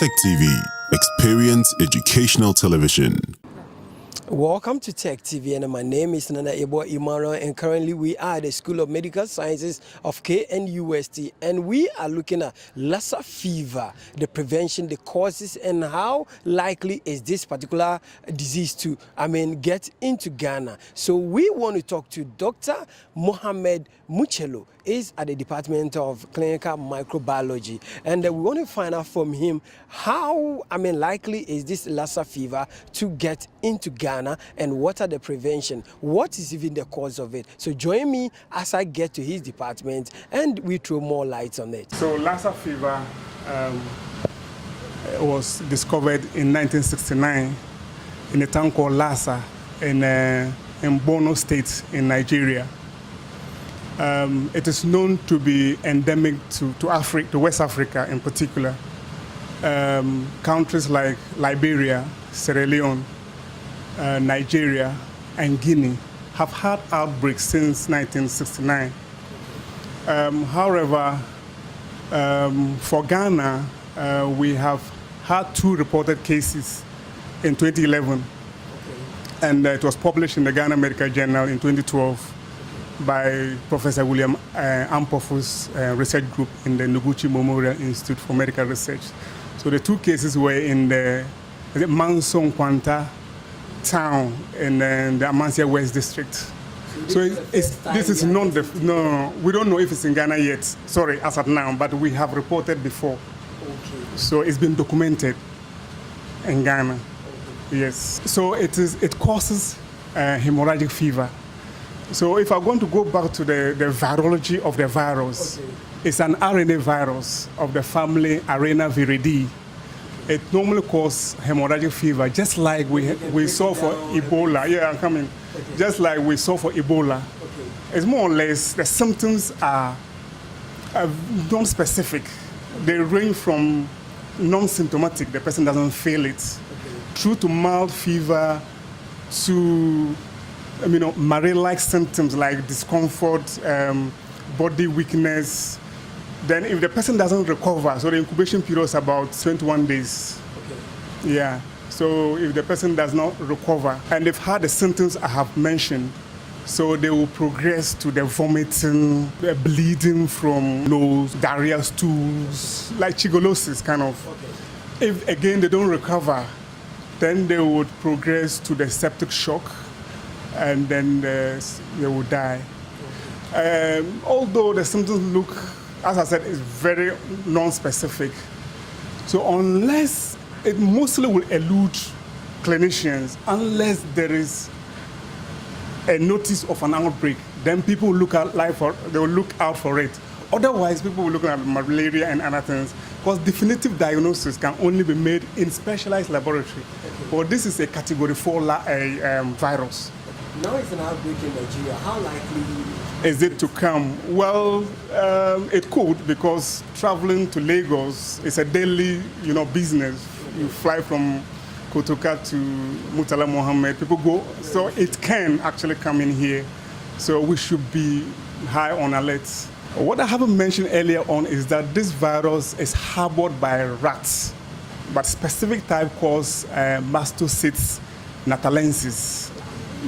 KNUST-TEK TV. Experience educational television. Welcome to Tech TV, and my name is Nana Ebo Imaro, and currently we are at the School of Medical Sciences of KNUST, and we are looking at Lassa fever, the prevention, the causes, and how likely is this particular disease to, get into Ghana. So we want to talk to Dr. Mohammed Mutochelu. Is at the Department of Clinical Microbiology, and we want to find out from him how likely is this Lassa fever to get into Ghana, and what are the prevention, what is even the cause of it. So join me as I get to his department and we throw more lights on it. So Lassa fever was discovered in 1969 in a town called Lassa in Borno State in Nigeria. It is known to be endemic to Africa, to West Africa in particular. Countries like Liberia, Sierra Leone, Nigeria, and Guinea have had outbreaks since 1969. However, for Ghana, we have had 2 reported cases in 2011, and it was published in the Ghana Medical Journal in 2012. By Professor William Ampofu's research group in the Noguchi Memorial Institute for Medical Research. So the 2 cases were in the Manson Kwanta town in the Amansia West District. So this is not the, no, we don't know if it's in Ghana yet, sorry, as of now, but we have reported before. Okay. So it's been documented in Ghana, yes. So it causes hemorrhagic fever. So if I'm going to go back to the virology of the virus, it's an RNA virus of the family Arenaviridae. It normally causes hemorrhagic fever, just like we saw for Ebola. Yeah, I'm coming. Okay. Just like we saw for Ebola. Okay. It's more or less, the symptoms are non-specific. They range from non-symptomatic, the person doesn't feel it, through to mild fever, to marine-like symptoms like discomfort, body weakness. Then if the person doesn't recover, so the incubation period is about 21 days. Okay. Yeah, so if the person does not recover, and they've had the symptoms I have mentioned, so they will progress to the vomiting, bleeding from nose, diarrhea, stools, like chigolosis kind of. Okay. If again they don't recover, then they would progress to the septic shock, and then they will die. Although the symptoms look, as I said, is very non-specific. So unless, it mostly will elude clinicians, unless there is a notice of an outbreak, then people will look out for it. Otherwise, people will look at malaria and other things, because definitive diagnosis can only be made in specialized laboratory. Okay. But this is a category 4 virus. Now it's an outbreak in Nigeria. How likely is it to come? Well, it could, because traveling to Lagos is a daily, business. You fly from Kotoka to Murtala Mohammed. People go, so it can actually come in here. So we should be high on alert. What I haven't mentioned earlier on is that this virus is harbored by rats, but specific type called Mastocytosis natalensis.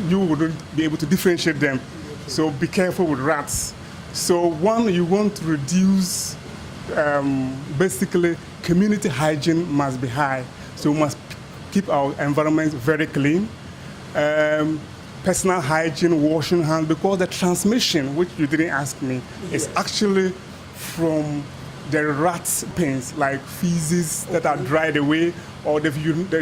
You wouldn't be able to differentiate them, so be careful with rats. So one, you want to reduce, basically community hygiene must be high, so we must keep our environment very clean. Personal hygiene, washing hands, because the transmission, which you didn't ask me, is actually from the rat's pens, like feces that are dried away, or the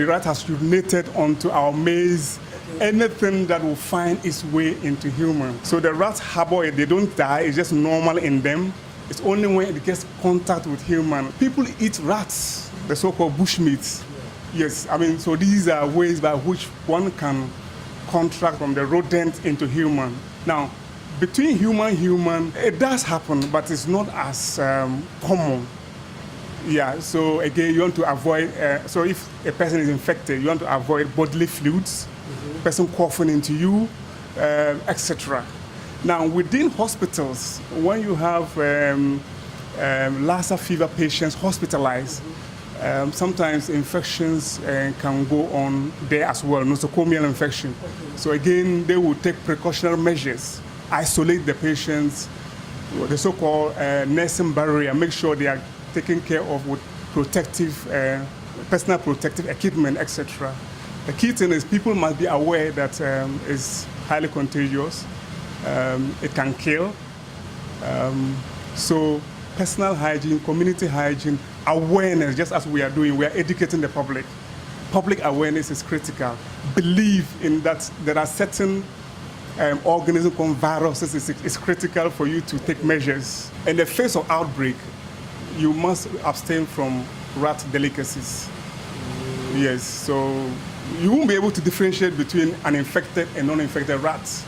rat has urinated onto our maize. Anything that will find its way into human. So the rats harbor it, they don't die, it's just normal in them. It's only when it gets contact with human. People eat rats, the so-called bushmeat. Yes, so these are ways by which one can contract from the rodent into human. Now, between human, it does happen, but it's not as common. Yeah, so again, you want to avoid, so if a person is infected, you want to avoid bodily fluids, person coughing into you, etc. Now, within hospitals, when you have Lassa fever patients hospitalized, Sometimes infections can go on there as well, nosocomial infection. So again, they will take precautionary measures, isolate the patients, the so-called nursing barrier, make sure they are taken care of with protective, personal protective equipment, etc. The key thing is people must be aware that it's highly contagious, it can kill. So personal hygiene, community hygiene, awareness, just as we are doing, we are educating the public. Public awareness is critical. Believe in that there are certain organisms called viruses. It's critical for you to take measures. In the face of outbreak, you must abstain from rat delicacies. Yes, so you won't be able to differentiate between an infected and non-infected rats.